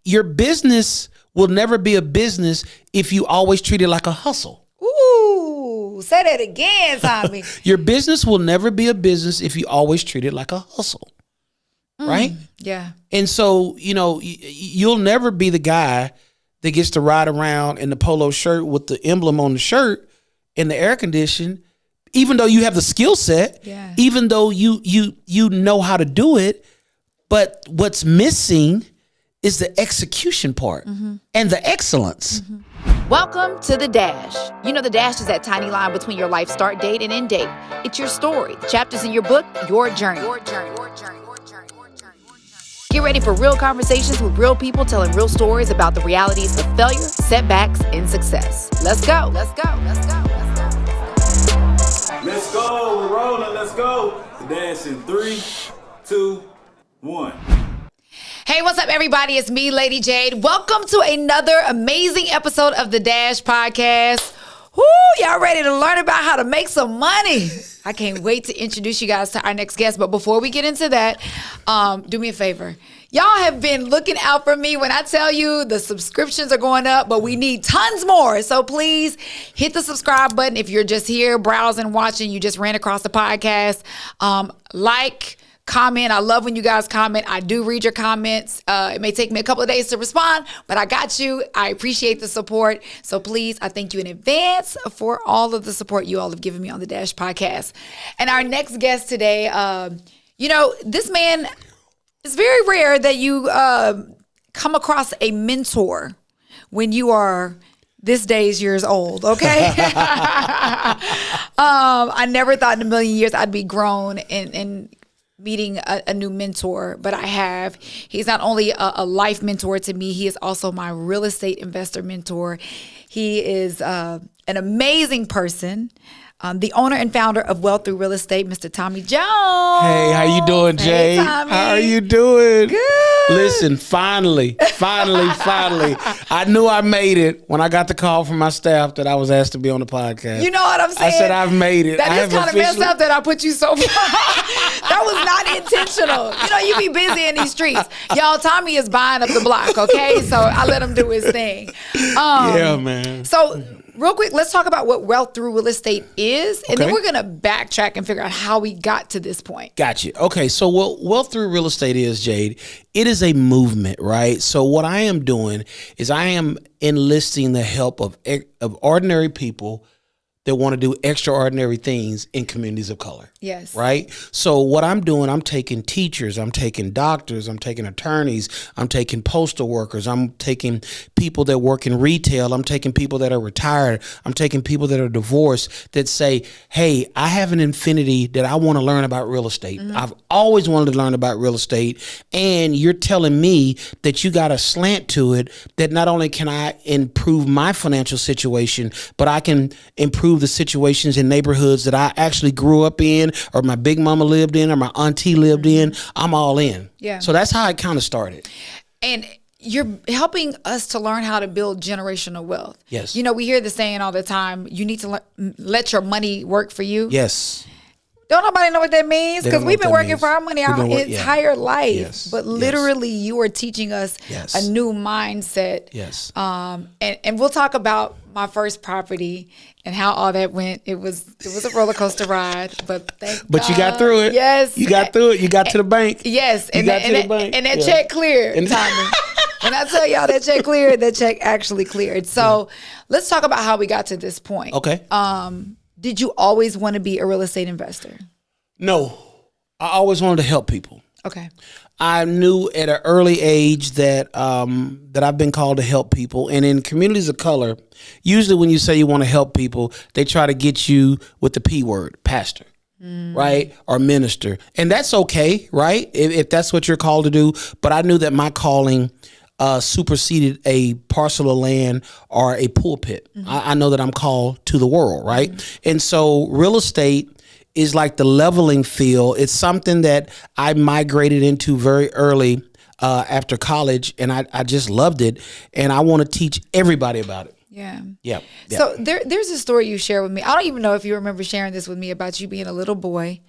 your business will never be a business if you always treat it like a hustle. Ooh, say that again, Tommy. Your business will never be a business if you always treat it like a hustle. Right? Yeah. And so, you'll never be the guy that gets to ride around in the polo shirt with the emblem on the shirt in the air condition, even though you have the skill set, even though you know how to do it. But what's missing is the execution part and the excellence. Welcome to The Dash. You know, The Dash is that tiny line between your life start date and end date. It's your story, the chapters in your book, your journey. Get ready for real conversations with real people telling real stories about the realities of failure, setbacks, and success. Let's go. Let's go. Let's go. Let's go. We're rolling. Let's go. The Dash in 3, 2, 1. Hey, what's up, everybody? It's me, Lady Jade. Welcome to another amazing episode of the Dash Podcast. Woo, y'all ready to learn about how to make some money? I can't wait to introduce you guys to our next guest. But before we get into that, do me a favor. Y'all have been looking out for me when I tell you the subscriptions are going up, but we need tons more. So please hit the subscribe button if you're just here browsing, watching, you just ran across the podcast. Comment. I love when you guys comment. I do read your comments. It may take me a couple of days to respond, but I got you. I appreciate the support. So please, I thank you in advance for all of the support you all have given me on the Dash Podcast. And our next guest today, this man, it's very rare that you come across a mentor when you are this day's years old, okay? I never thought in a million years I'd be grown and meeting a new mentor, but I have. He's not only a life mentor to me, he is also my real estate investor mentor. He is an amazing person. The owner and founder of Wealth Through Real Estate, Mr. Tommy Jones. Hey, how you doing, Jay? Hey, Tommy. How are you doing? Good. Listen, finally. I knew I made it when I got the call from my staff that I was asked to be on the podcast. You know what I'm saying? I said I've made it. That is kind of messed up that I put you so far. That was not intentional. You be busy in these streets. Y'all, Tommy is buying up the block, okay? So I let him do his thing. Yeah, man. So real quick, let's talk about what Wealth Through Real Estate is, and then we're going to backtrack and figure out how we got to this point. Gotcha. Okay, so what Wealth Through Real Estate is, Jade, it is a movement, right? So what I am doing is I am enlisting the help of ordinary people that want to do extraordinary things in communities of color. Yes. Right? So what I'm doing, I'm taking teachers, I'm taking doctors, I'm taking attorneys, I'm taking postal workers, I'm taking people that work in retail, I'm taking people that are retired, I'm taking people that are divorced that say, hey, I have an infinity that I want to learn about real estate. I've always wanted to learn about real estate, and you're telling me that you got a slant to it that not only can I improve my financial situation, but I can improve the situations in neighborhoods that I actually grew up in, or my big mama lived in, or my auntie lived in. I'm all in. Yeah. So that's how it kind of started. And you're helping us to learn how to build generational wealth. Yes. We hear the saying all the time, you need to let your money work for you. Yes. Don't nobody know what that means, because we've been working for our money our entire life. Yes. But literally, you are teaching us a new mindset. Yes. And we'll talk about my first property and how all that went. It was a roller coaster ride, but you got through it. Yes. You got through it. You got to the bank. Yes. And that check cleared, Tommy. When I tell y'all that check cleared, that check actually cleared. So let's talk about how we got to this point. Okay. Did you always want to be a real estate investor? No. I always wanted to help people. Okay. I knew at an early age that that I've been called to help people. And in communities of color, usually when you say you want to help people, they try to get you with the P word, pastor, right? Or minister. And that's okay, right? If that's what you're called to do. But I knew that my calling superseded a parcel of land or a pulpit. I know that I'm called to the world, right? And so real estate is like the leveling field. It's something that I migrated into very early after college, and I just loved it, and I want to teach everybody about it. Yeah. So there's a story you shared with me. I don't even know if you remember sharing this with me about you being a little boy.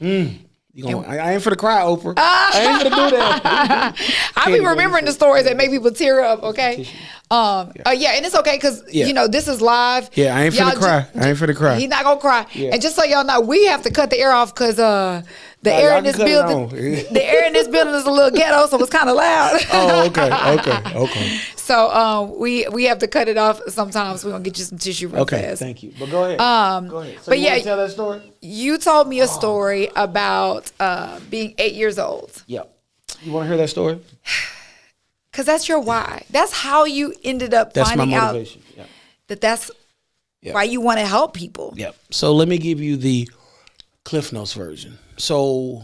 I ain't for the cry, Oprah. I ain't for to do that. I be remembering the stories that make people tear up. Okay. Yeah, and it's okay because this is live. Yeah, I ain't for the cry. I ain't for the cry. He's not gonna cry. Yeah. And just so y'all know, we have to cut the air off because the air in this building, the air in this building is a little ghetto, so it's kind of loud. Oh, okay. So we have to cut it off sometimes. We're gonna get you some tissue real fast. Okay, thank you. But go ahead. Go ahead. So you want to tell that story? You told me a story about being 8 years old. Yep. You want to hear that story? Because that's your why. That's how you ended up finding out that's why you want to help people. Yep. So let me give you the Cliff Notes version. So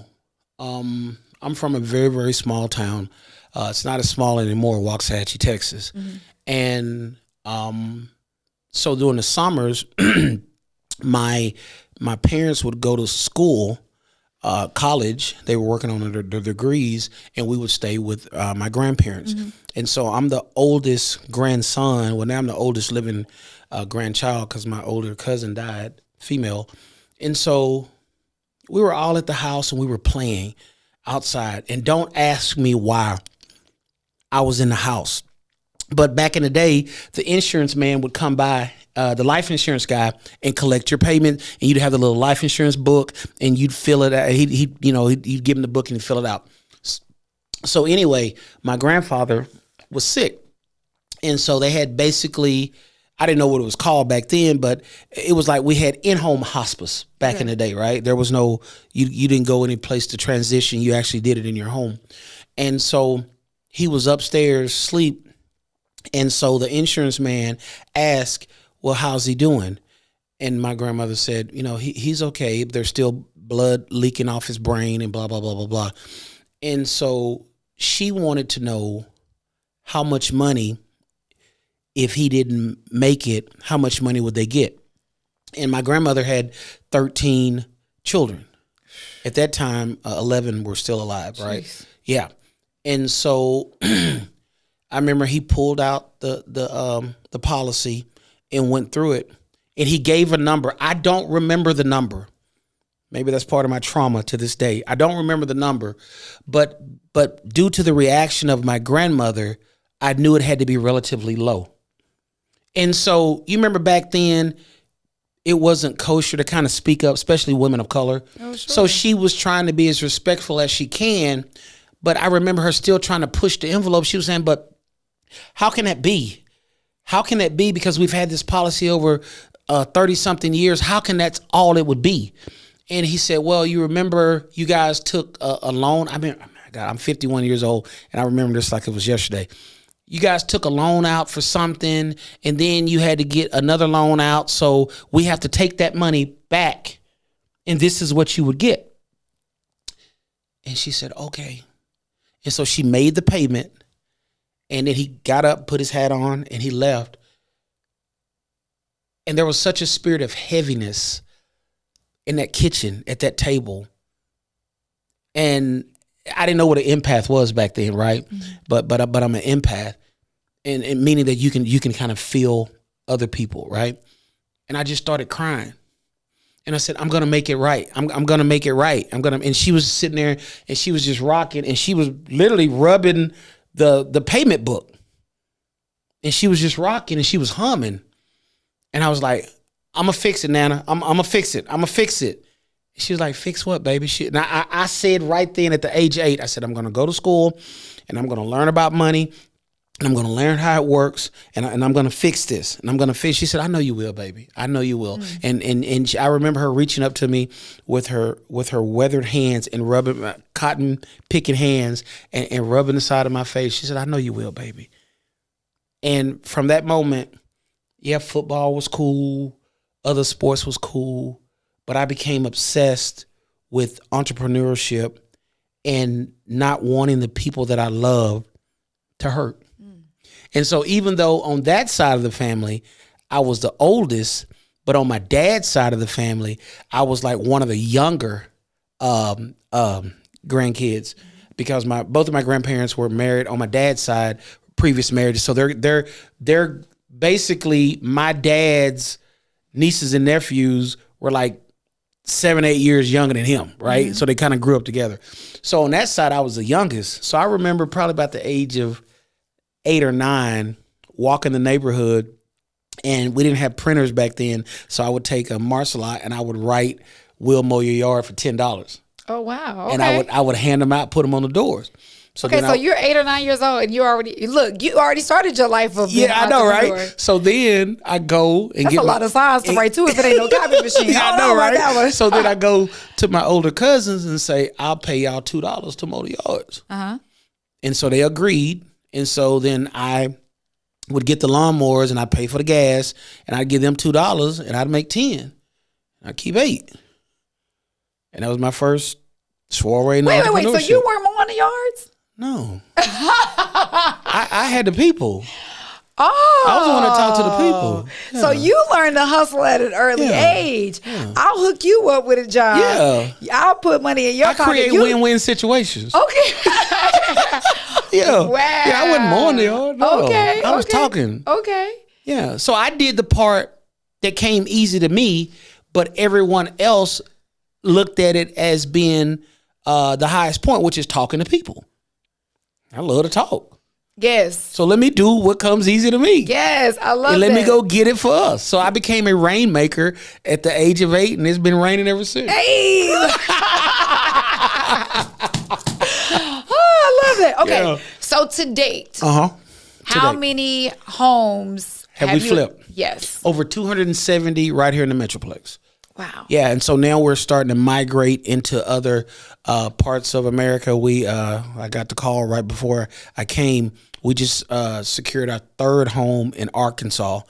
I'm from a very, very small town. It's not as small anymore, Waxahachie, Texas. Mm-hmm. And so during the summers, my parents would go to school, college. They were working on their degrees, and we would stay with my grandparents. Mm-hmm. And so I'm the oldest grandson. Well, now I'm the oldest living grandchild because my older cousin died, female. And so we were all at the house and we were playing outside. And don't ask me why I was in the house. But back in the day, the insurance man would come by, the life insurance guy, and collect your payment, and you'd have the little life insurance book, and you'd fill it out. He'd give him the book and he'd fill it out. So anyway, my grandfather was sick, and so they had basically, I didn't know what it was called back then, but it was like we had in-home hospice back in the day, right? There was no, you didn't go any place to transition. You actually did it in your home. And so he was upstairs asleep. And so the insurance man asked, well, how's he doing? And my grandmother said, he's okay. There's still blood leaking off his brain and blah, blah, blah, blah, blah. And so she wanted to know how much money, if he didn't make it, how much money would they get? And my grandmother had 13 children. At that time, 11 were still alive, right? Jeez. Yeah. And so I remember he pulled out the policy and went through it, and he gave a number. I don't remember the number. Maybe that's part of my trauma to this day. I don't remember the number, but due to the reaction of my grandmother, I knew it had to be relatively low. And so you remember back then, it wasn't kosher to kind of speak up, especially women of color. Oh, sure. So she was trying to be as respectful as she can. But I remember her still trying to push the envelope. She was saying, but how can that be? How can that be? Because we've had this policy over 30-something years. How can that's all it would be? And he said, well, you remember you guys took a loan. I mean, oh my God, I'm 51 years old, and I remember this like it was yesterday. You guys took a loan out for something, and then you had to get another loan out. So we have to take that money back, and this is what you would get. And she said, okay. And so she made the payment, and then he got up, put his hat on, and he left. And there was such a spirit of heaviness in that kitchen at that table. And I didn't know what an empath was back then, right? Mm-hmm. But I'm an empath, and meaning that you can kind of feel other people, right? And I just started crying. And I said, I'm gonna make it right. I'm gonna make it right. And she was sitting there and she was just rocking, and she was literally rubbing the payment book. And she was just rocking and she was humming. And I was like, I'm gonna fix it, Nana. I'm gonna fix it. I'm gonna fix it. She was like, fix what, baby? Now I said right then at the age of 8, I said, I'm gonna go to school and I'm gonna learn about money. And I'm going to learn how it works, and I'm going to fix this, and I'm going to fix. She said, I know you will, baby. I know you will. And I remember her reaching up to me with her weathered hands and rubbing my cotton picking hands and rubbing the side of my face. She said, I know you will, baby. And from that moment, yeah, football was cool. Other sports was cool. But I became obsessed with entrepreneurship and not wanting the people that I love to hurt. And so even though on that side of the family, I was the oldest, but on my dad's side of the family, I was like one of the younger grandkids, because both of my grandparents were married on my dad's side, previous marriages. So they're basically my dad's nieces and nephews were like 7, 8 years younger than him, right? Mm-hmm. So they kind of grew up together. So on that side, I was the youngest. So I remember probably about the age of 8 or 9, walking the neighborhood, and we didn't have printers back then. So I would take a Marcelot and I would write, "We'll mow your yard for $10." Oh wow. Okay. And I would hand them out, put them on the doors. So Okay, then so you're 8 or 9 years old, and you already started your life of being yeah, an I know, entrepreneur. right? So then I go and That's get a lot of signs to write too if it ain't no copy machine. Yeah, I don't know, about that one. right? So then I go to my older cousins and say, "I'll pay y'all $2 to mow the yards." And so they agreed. And so then I would get the lawnmowers and I'd pay for the gas and I'd give them $2 and I'd make 10. I'd keep 8. And that was my first soiree in Wait. So entrepreneurship. you weren't mowing the yards? No. I had the people. Oh, I was the one that talked to the people. Yeah. So you learned to hustle at an early age. Yeah. I'll hook you up with a job. Yeah. I'll put money in your I pocket. create win-win situations. Okay. Yeah. Wow. Yeah, I wasn't mowing the yard. No. Okay. I was talking. Okay. Yeah. So I did the part that came easy to me, but everyone else looked at it as being the highest point, which is talking to people. I love to talk. Yes. So let me do what comes easy to me. Yes. I love And that. let me go get it for us. So I became a rainmaker at the age of 8, and it's been raining ever since. Hey. I love it. Okay. Yeah. So to date, how many homes Have we flipped? Yes. Over 270 right here in the Metroplex. Wow. Yeah, and so now we're starting to migrate into other parts of America. I got the call right before I came. We just secured our 3rd home in Arkansas,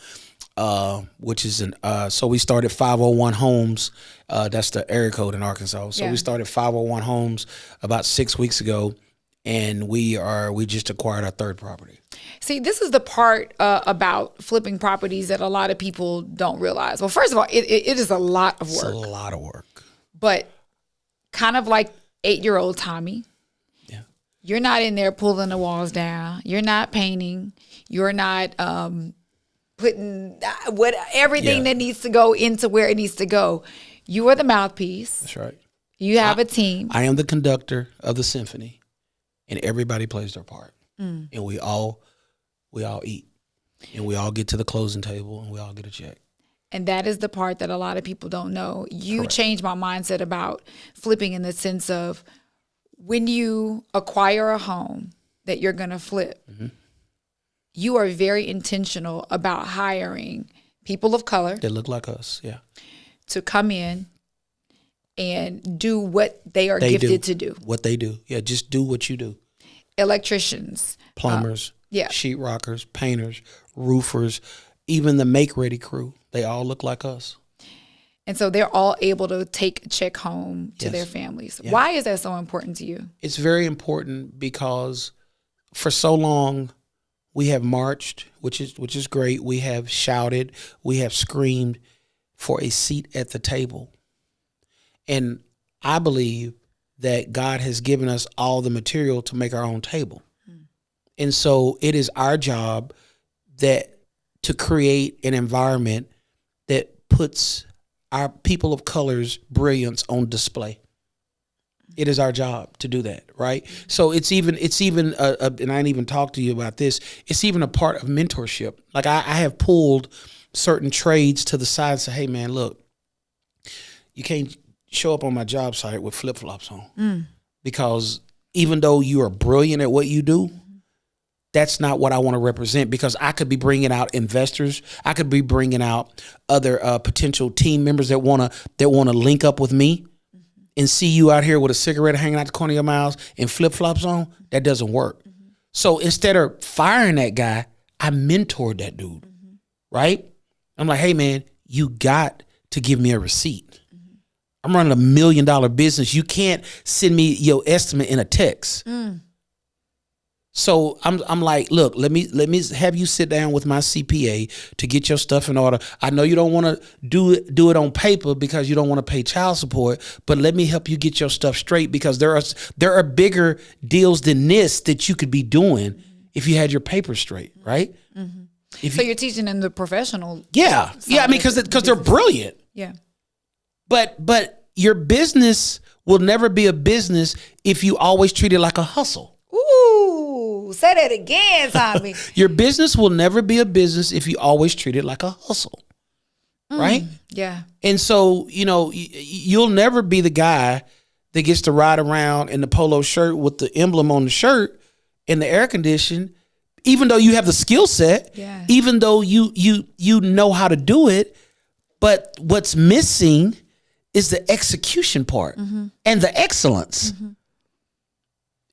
which is so we started 501 Homes. That's the area code in Arkansas. So we started 501 Homes about 6 weeks ago, and we just acquired our 3rd property. See, this is the part about flipping properties that a lot of people don't realize. Well, first of all, it is a lot of work. It's a lot of work. But kind of like 8-year-old Tommy, you're not in there pulling the walls down. You're not painting. You're not putting everything that needs to go into where it needs to go. You are the mouthpiece. That's right. You have a team. I am the conductor of the symphony, and everybody plays their part. And we all eat, and we all get to the closing table, and we all get a check. And that is the part that a lot of people don't know. You changed my mindset about flipping in the sense of when you acquire a home that you're going to flip, you are very intentional about hiring people of color That look like us, yeah. to come in and do what they are gifted to do. What they do. Yeah, just do what you do. Electricians, Plumbers, yeah. sheetrockers, painters, roofers, even the make-ready crew. They all look like us. And so they're all able to take a check home to Yes. their families. Yeah. Why is that so important to you? It's very important because for so long we have marched, which is great. We have shouted, we have screamed for a seat at the table. And I believe that God has given us all the material to make our own table. And so it is our job to create an environment that puts our people of color's brilliance on display. It is our job to do that, right? So it's even and I didn't even talk to you about this. It's even a part of mentorship. Like I have pulled certain trades to the side and say, "Hey man, look, you can't show up on my job site with flip-flops on because even though you are brilliant at what you do, that's not what I want to represent, because I could be bringing out investors. I could be bringing out other potential team members that want to link up with me and see you out here with a cigarette hanging out the corner of your mouth and flip-flops on. That doesn't work. So instead of firing that guy, I mentored that dude, right? I'm like, hey man, you got to give me a receipt. I'm running $1 million business. You can't send me your estimate in a text. So I'm like, look, let me have you sit down with my CPA to get your stuff in order. I know you don't want to do it on paper because you don't want to pay child support, but let me help you get your stuff straight, because there are bigger deals than this that you could be doing if you had your papers straight, right? So you're teaching them the professional. Yeah. I mean, because they're brilliant. Yeah. But your business will never be a business if you always treat it like a hustle. Ooh, say that again, Tommy. Your business will never be a business if you always treat it like a hustle. Right? Yeah. And so, you'll never be the guy that gets to ride around in the polo shirt with the emblem on the shirt and the air condition, even though you have the skill set, even though you know how to do it. But what's missing is the execution part and the excellence.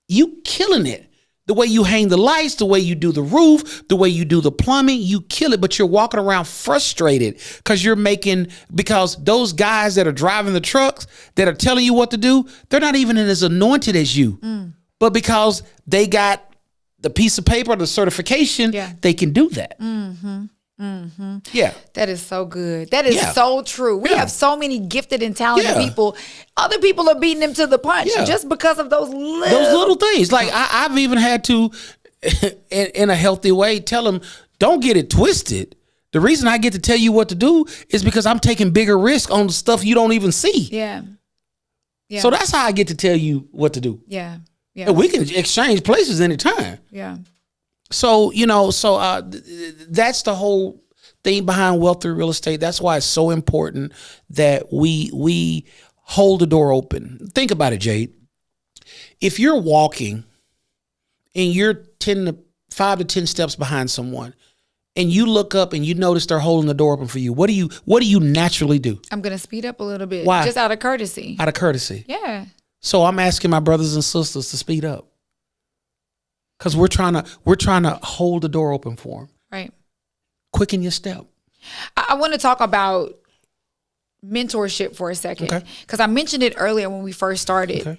You killing it. The way you hang the lights, the way you do the roof, the way you do the plumbing, you kill it, but you're walking around frustrated because those guys that are driving the trucks that are telling you what to do, they're not even as anointed as you. But because they got the piece of paper, the certification, they can do that. Yeah. That is so good. That is so true. We have so many gifted and talented people. Other people are beating them to the punch just because of those little things. Like I've even had to, in a healthy way, tell them, don't get it twisted. The reason I get to tell you what to do is because I'm taking bigger risk on the stuff you don't even see. Yeah. So that's how I get to tell you what to do. Yeah. And we can exchange places anytime. Yeah. So, that's the whole thing behind wealth through real estate. That's why it's so important that we hold the door open. Think about it, Jade. If you're walking and you're 5 to 10 steps behind someone and you look up and you notice they're holding the door open for you, what do you naturally do? I'm going to speed up a little bit. Why? Just out of courtesy. Out of courtesy. Yeah. So I'm asking my brothers and sisters to speed up. Because we're trying to hold the door open for them. Right. Quicken your step. I want to talk about mentorship for a second. Because I mentioned it earlier when we first started. Okay.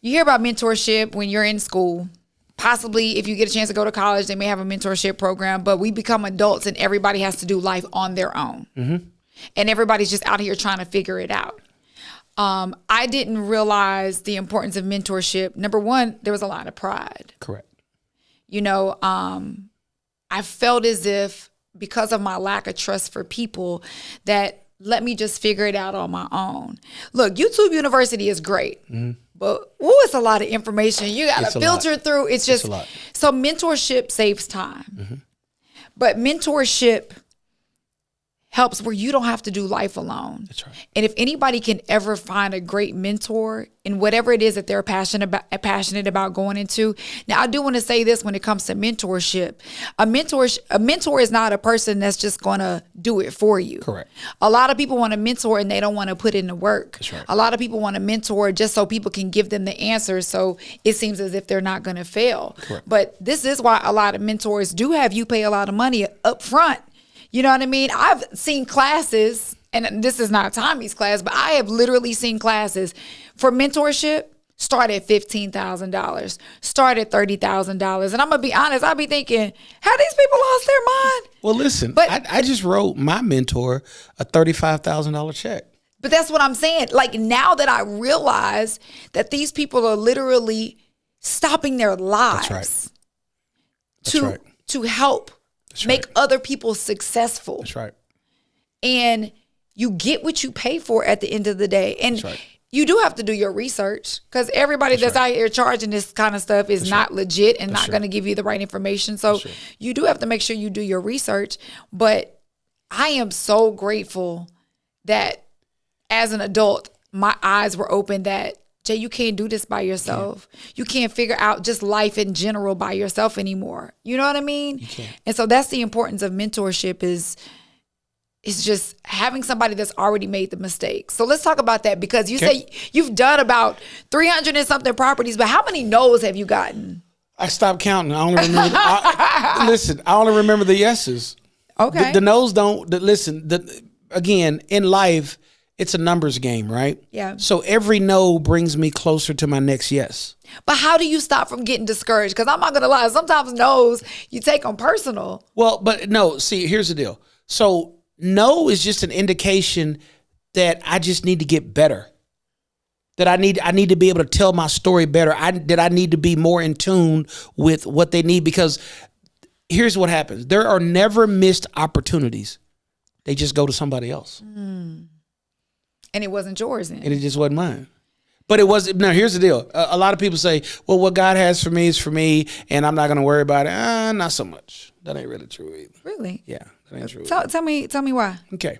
You hear about mentorship when you're in school. Possibly if you get a chance to go to college, they may have a mentorship program. But we become adults and everybody has to do life on their own. And everybody's just out here trying to figure it out. I didn't realize the importance of mentorship. Number one, there was a lot of pride. Correct. I felt as if because of my lack of trust for people that let me just figure it out on my own. Look, YouTube University is great, but it's a lot of information. You got to filter through. It's just, so mentorship saves time, but mentorship helps where you don't have to do life alone. That's right. And if anybody can ever find a great mentor in whatever it is that they're passionate about going into. Now, I do want to say this when it comes to mentorship. A mentor is not a person that's just going to do it for you. Correct. A lot of people want to mentor and they don't want to put in the work. That's right. A lot of people want to mentor just so people can give them the answers, so it seems as if they're not going to fail. Correct. But this is why a lot of mentors do have you pay a lot of money up front. You know what I mean? I've seen classes, and this is not Tommy's class, but I have literally seen classes for mentorship start at $15,000, start at $30,000. And I'm going to be honest, I'll be thinking, have these people lost their mind? Well, listen, I just wrote my mentor a $35,000 check. But that's what I'm saying. Like, now that I realize that these people are literally stopping their lives to help make other people successful. That's right. And you get what you pay for at the end of the day. And you do have to do your research, because everybody that's out here charging this kind of stuff is not legit and not going to give you the right information. So you do have to make sure you do your research. But I am so grateful that as an adult, my eyes were open that, Jay, you can't do this by yourself. You can't figure out just life in general by yourself anymore. You know what I mean? You can't. And so that's the importance of mentorship, is just having somebody that's already made the mistake. So let's talk about that, because you say you've done about 300 and something properties, but how many no's have you gotten? I stopped counting. I only remember. I only remember the yeses. Okay. The no's don't. Again, in life, it's a numbers game, right? Yeah. So every no brings me closer to my next yes. But how do you stop from getting discouraged? Because I'm not going to lie, sometimes no's, you take them personal. Well, but no, see, here's the deal. So no is just an indication that I just need to get better. That I need to be able to tell my story better. That I need to be more in tune with what they need, because here's what happens. There are never missed opportunities. They just go to somebody else. And it wasn't yours then. And it just wasn't mine. But it was. Now, here's the deal. A lot of people say, well, what God has for me is for me, and I'm not going to worry about it. Not so much. That ain't really true either. Really? Yeah, that ain't true. Tell me why. Okay.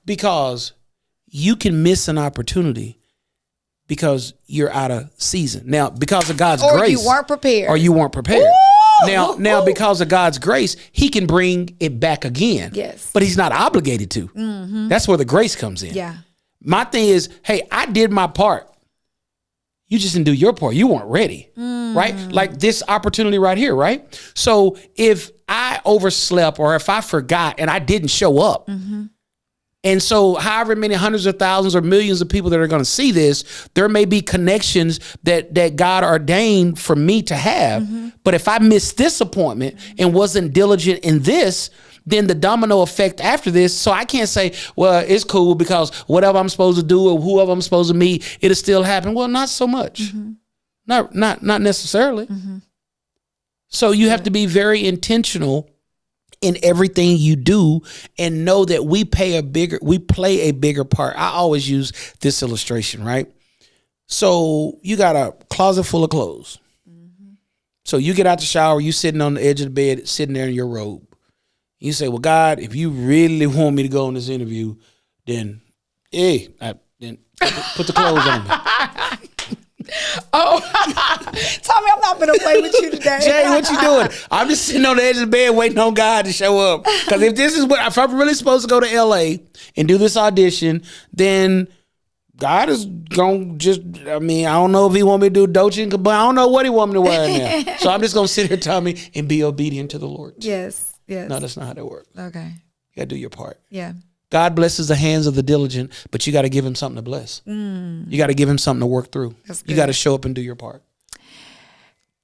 Because you can miss an opportunity because you're out of season. Now, because of God's grace. Or you weren't prepared. Or you weren't prepared. Ooh! Now, because of God's grace, he can bring it back again. Yes. But he's not obligated to. Mm-hmm. That's where the grace comes in. Yeah. My thing is, hey, I did my part. You just didn't do your part. You weren't ready, right? Like this opportunity right here, right? So if I overslept or if I forgot and I didn't show up, and so however many hundreds of thousands or millions of people that are going to see this, there may be connections that God ordained for me to have. But if I missed this appointment and wasn't diligent in this, then the domino effect after this. So I can't say, well, it's cool because whatever I'm supposed to do or whoever I'm supposed to meet, it'll still happen. Well, not so much. Not necessarily. So you have to be very intentional in everything you do and know that we play a bigger part. I always use this illustration, right? So you got a closet full of clothes. So you get out the shower, you sitting on the edge of the bed, sitting there in your robe. You say, well, God, if you really want me to go on this interview, then, then put the clothes on me. Tommy, I'm not going to play with you today. Jay, what you doing? I'm just sitting on the edge of the bed waiting on God to show up. Because if I'm really supposed to go to LA and do this audition, then God is going to just, I don't know if he want me to do Dolce & Gabbana. I don't know what he want me to wear in there. So I'm just going to sit here, Tommy, and be obedient to the Lord. Yes. No, that's not how that works. Okay. You got to do your part. Yeah. God blesses the hands of the diligent, but you got to give him something to bless. You got to give him something to work through. You got to show up and do your part.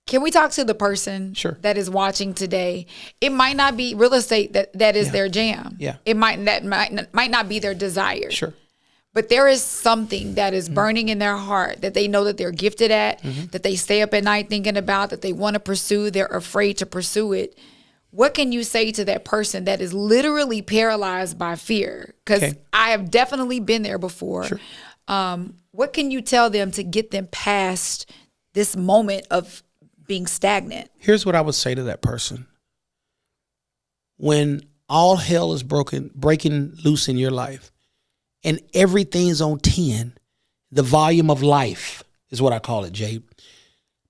Can we talk to the person that is watching today? It might not be real estate that is their jam. Yeah. It might not be their desire. Sure. But there is something that is burning in their heart that they know that they're gifted at, that they stay up at night thinking about, that they want to pursue. They're afraid to pursue it. What can you say to that person that is literally paralyzed by fear? Because I have definitely been there before. Sure. What can you tell them to get them past this moment of being stagnant? Here's what I would say to that person. When all hell is breaking loose in your life and everything's on 10, the volume of life is what I call it, Jay.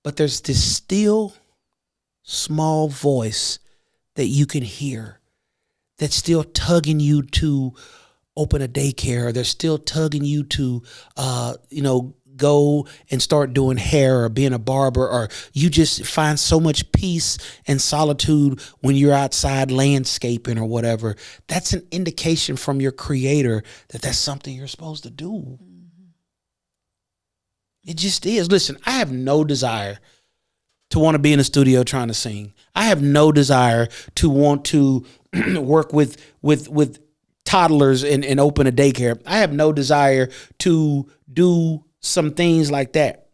But there's this still small voice that you can hear that's still tugging you to open a daycare. They're still tugging you to, go and start doing hair or being a barber, or you just find so much peace and solitude when you're outside landscaping or whatever. That's an indication from your creator that that's something you're supposed to do. It just is. Listen, I have no desire to want to be in a studio trying to sing. I have no desire to want to work with toddlers and open a daycare. I have no desire to do some things like that.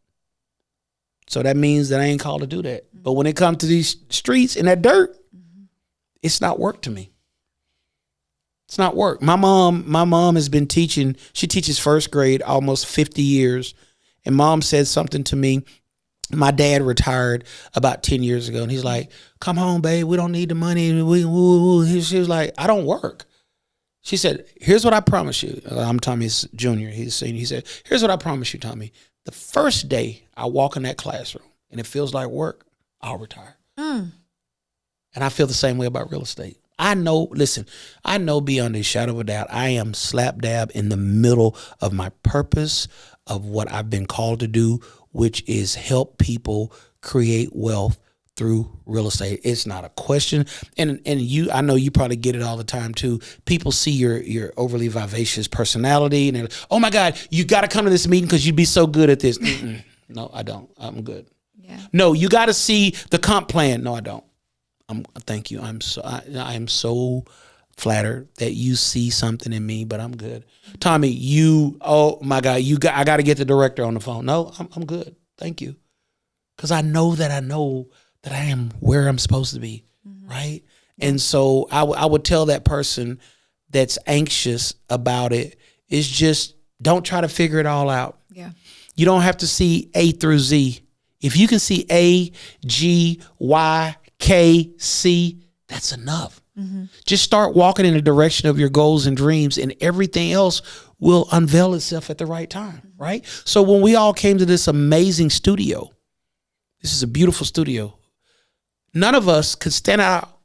So that means that I ain't called to do that. But when it comes to these streets and that dirt, it's not work to me. It's not work. My mom has been teaching. She teaches first grade almost 50 years. And mom said something to me. My dad retired about 10 years ago, and he's like, come home, babe. We don't need the money. She was like, I don't work. She said, here's what I promise you. I'm Tommy's junior. He's senior. He said, here's what I promise you, Tommy. The first day I walk in that classroom and it feels like work, I'll retire. And I feel the same way about real estate. I know beyond a shadow of a doubt, I am slap dab in the middle of my purpose of what I've been called to do, which is help people create wealth through real estate. It's not a question. And I know you probably get it all the time too. People see your overly vivacious personality and they're like, oh my God, you got to come to this meeting because you'd be so good at this. No, I don't. I'm good. Yeah. No, you got to see the comp plan. No, I don't. Thank you. I am so flattered that you see something in me, but I'm good. Tommy, oh my God, I got to get the director on the phone. No, I'm good. Thank you. Because I know that I am where I'm supposed to be, right? And so I would tell that person that's anxious about it is just Don't try to figure it all out. Yeah. You don't have to see A through Z. If you can see A, G, Y, K, C, that's enough. Just start walking in the direction of your goals and dreams, and everything else will unveil itself at the right time, right? So when we all came to this amazing studio, this is a beautiful studio, none of us could stand out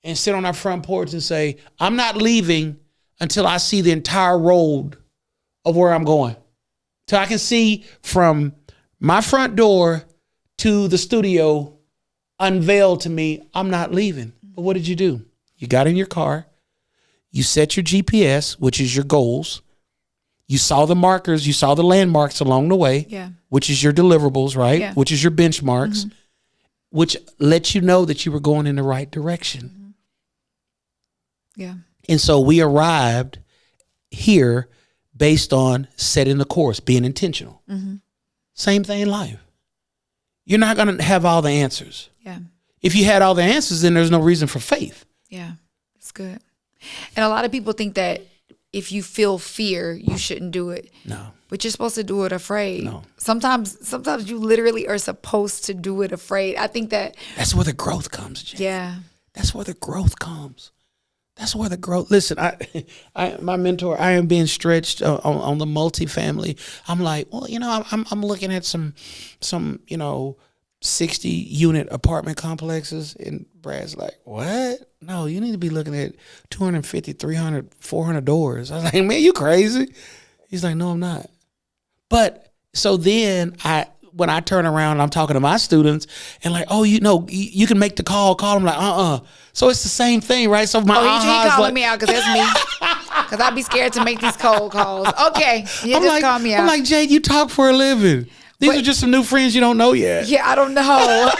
and sit on our front porch and say, I'm not leaving until I see the entire road of where I'm going. Till I can see from my front door to the studio unveiled to me, I'm not leaving. But what did you do? You got in your car. You set your GPS, which is your goals. You saw the markers. You saw the landmarks along the way, which is your deliverables, right? Yeah. Which is your benchmarks, which lets you know that you were going in the right direction. Yeah. And so we arrived here based on setting the course, being intentional. Same thing in life. You're not going to have all the answers. Yeah. If you had all the answers, then there's no reason for faith. Yeah. That's good. And a lot of people think that if you feel fear, you shouldn't do it. No. But you're supposed to do it afraid. No. Sometimes you literally are supposed to do it afraid. I think that's where the growth comes, Jen. Yeah. That's where the growth comes. That's where the growth. Listen, my mentor, I am being stretched on the multifamily. I'm like, well, I'm looking at some 60 unit apartment complexes, and Brad's like, what? No, you need to be looking at 250, 300, 400 doors. I was like, man, you crazy? He's like, no, I'm not. But so then when I turn around, I'm talking to my students and like, oh, you can make the call them like, So it's the same thing, right? So my he calling me out because that's me. Because I'd be scared to make these cold calls. Okay, call me out. I'm like, Jade, you talk for a living. These are just some new friends you don't know yet. Yeah, I don't know.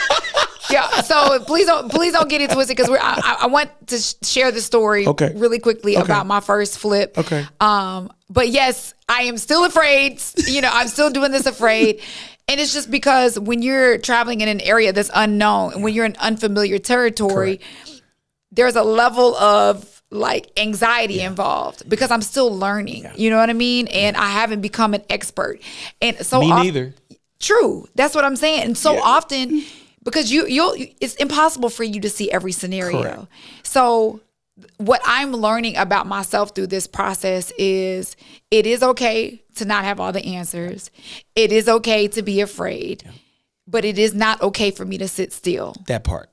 Yeah, so please don't get it twisted, because I want to share the story really quickly about my first flip. Okay. But yes, I am still afraid. I'm still doing this afraid. And it's just because when you're traveling in an area that's unknown, and when you're in unfamiliar territory, there's a level of like anxiety involved, because I'm still learning. You know what I mean? And I haven't become an expert. And so me neither. True. That's what I'm saying. And so often, because it's impossible for you to see every scenario. Correct. So what I'm learning about myself through this process is it is okay to not have all the answers. It is okay to be afraid, but it is not okay for me to sit still. That part.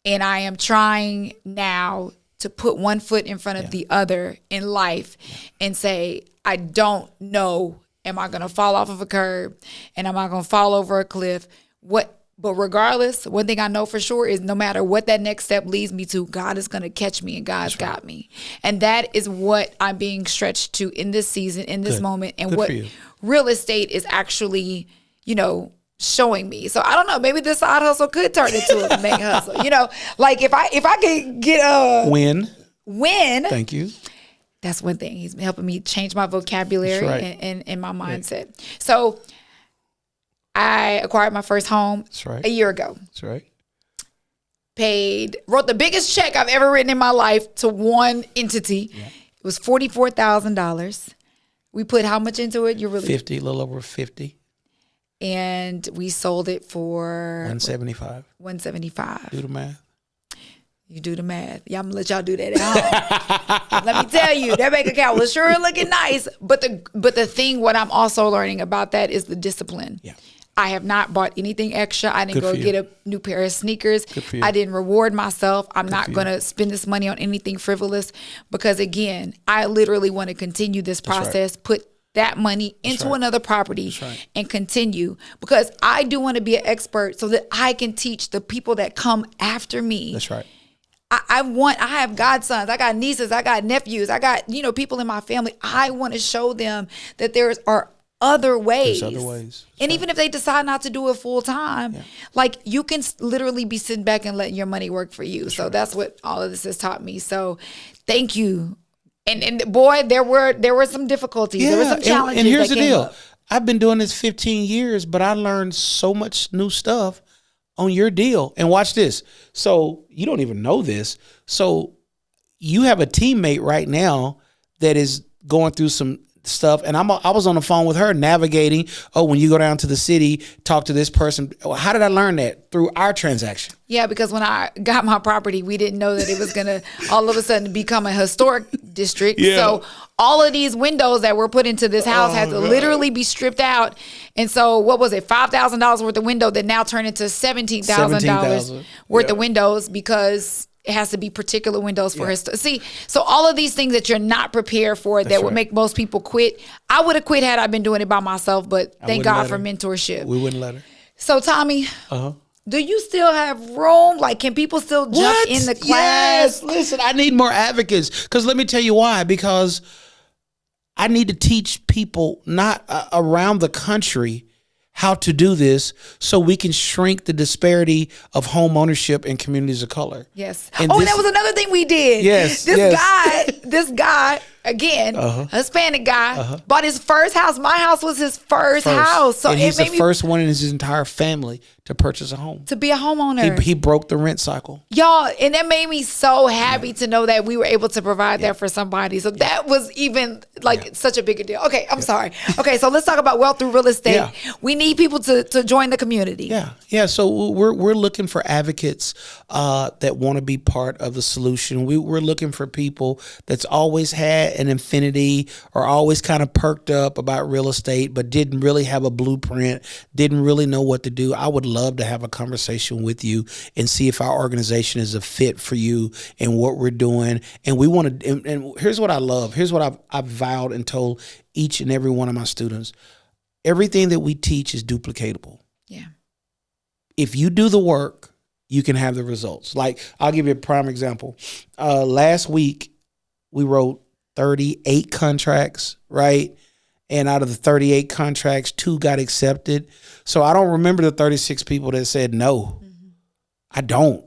And I am trying now to put one foot in front of the other in life and say, I don't know. Am I going to fall off of a curb? And am I going to fall over a cliff? But regardless, one thing I know for sure is no matter what that next step leads me to, God is going to catch me, and God's got me. And that is what I'm being stretched to in this season, in this moment, and what real estate is actually, showing me. So I don't know, maybe this side hustle could turn into a main hustle. Like if I could get a win. Thank you. That's one thing. He's helping me change my vocabulary and my mindset. Right. So I acquired my first home a year ago. That's right. Wrote the biggest check I've ever written in my life to one entity. Yeah. It was $44,000. We put how much into it? You're really 50, a little over 50. And we sold it for $175. Do the math. You do the math. Yeah, I'm gonna let y'all do that at home. Let me tell you, that bank account was sure looking nice. But the thing, what I'm also learning about that is the discipline. Yeah. I have not bought anything extra. I didn't go get a new pair of sneakers. I didn't reward myself. I'm not going to spend this money on anything frivolous, because again, I literally want to continue this process, put that money into another property and continue, because I do want to be an expert so that I can teach the people that come after me. That's right. I have godsons, I got nieces, I got nephews, I got, people in my family. I want to show them that there are other ways. There's other ways. And even if they decide not to do it full time, like you can literally be sitting back and letting your money work for you. So that's what all of this has taught me. So thank you. And boy, there were some difficulties. There were some challenges. And here's the deal. Up. I've been doing this 15 years, but I learned so much new stuff on your deal. And watch this. So you don't even know this. So you have a teammate right now that is going through some stuff, and I was on the phone with her navigating. Oh, when you go down to the city, talk to this person. How did I learn that? Through our transaction. Yeah, because when I got my property, we didn't know that it was gonna all of a sudden become a historic district. Yeah. So all of these windows that were put into this house had to literally be stripped out. And so what was it? $5,000 worth of window that now turned into $17,000 worth of windows because it has to be particular windows for See, so all of these things that you're not prepared for that would make most people quit. I would have quit had I been doing it by myself, but thank God for mentorship. We wouldn't let her. So Tommy, do you still have room? Like, can people still jump in the class? Yes. Listen, I need more advocates. Because let me tell you why. Because I need to teach people not around the country how to do this so we can shrink the disparity of home ownership in communities of color. Yes. And that was another thing we did. Yes. This guy, again, a Hispanic guy, bought his first house. My house was his first house. So and he's the first one in his entire family to purchase a home. To be a homeowner. He broke the rent cycle. Y'all, and that made me so happy to know that we were able to provide that for somebody. So that was even such a bigger deal. Okay, I'm sorry. Okay, so let's talk about wealth through real estate. Yeah. We need people to join the community. Yeah. So we're looking for advocates that want to be part of the solution. We're looking for people that's always had an affinity or always kind of perked up about real estate, but didn't really have a blueprint, didn't really know what to do. I would love to have a conversation with you and see if our organization is a fit for you and what we're doing. And we want to, and here's what I love. Here's what I've vowed and told each and every one of my students. Everything that we teach is duplicatable. Yeah. If you do the work, you can have the results. Like, I'll give you a prime example. Last week, we wrote 38 contracts, right? And out of the 38 contracts, 2 got accepted. So I don't remember the 36 people that said no. Mm-hmm. I don't.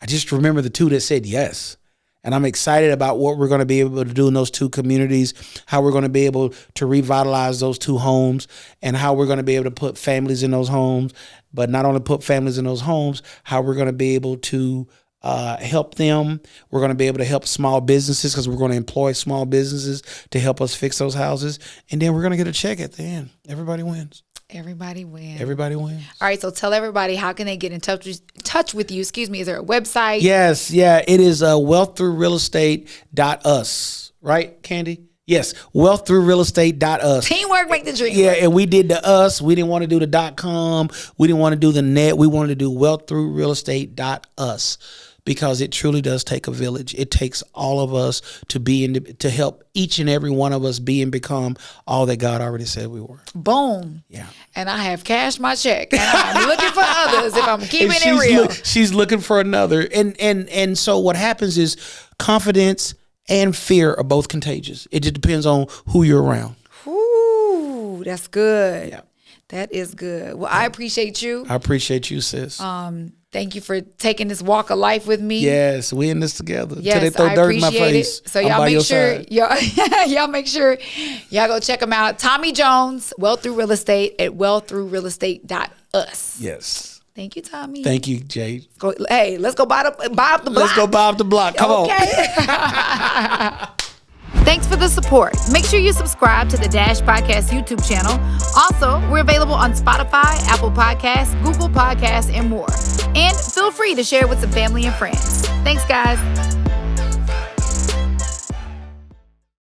I just remember the 2 that said yes. And I'm excited about what we're going to be able to do in those 2 communities, how we're going to be able to revitalize those 2 homes, and how we're going to be able to put families in those homes, but not only put families in those homes, how we're going to be able to help them. We're going to be able to help small businesses because we're going to employ small businesses to help us fix those houses. And then we're going to get a check at the end. Everybody wins. Everybody wins. Everybody wins. All right, so tell everybody, how can they get in touch with you? Excuse me. Is there a website? Yes. Yeah. It is wealththroughrealestate.us. Right, Candy? Yes. Wealththroughrealestate.us. Teamwork make the dream. Yeah. And we did the us. We didn't want to do the .com. We didn't want to do the net. We wanted to do wealththroughrealestate.us. Because it truly does take a village. It takes all of us to help each and every one of us be and become all that God already said we were. Boom. Yeah. And I have cashed my check. And I'm looking for others if I'm keeping it real. She's looking for another. And so what happens is confidence and fear are both contagious. It just depends on who you're around. Ooh, that's good. Yeah. That is good. Well, I appreciate you. I appreciate you, sis. Thank you for taking this walk of life with me. Yes, we in this together. Yes, till they throw dirt in my face. So y'all make sure y'all make sure y'all go check them out. Tommy Jones, Wealth Through Real Estate at wealththroughrealestate.us. Yes. Thank you, Tommy. Thank you, Jade. Hey, let's go buy up the block. Let's go buy up the block. Come on. Thanks for the support. Make sure you subscribe to the Dash Podcast YouTube channel. Also, we're available on Spotify, Apple Podcasts, Google Podcasts, and more. And feel free to share with some family and friends. Thanks, guys.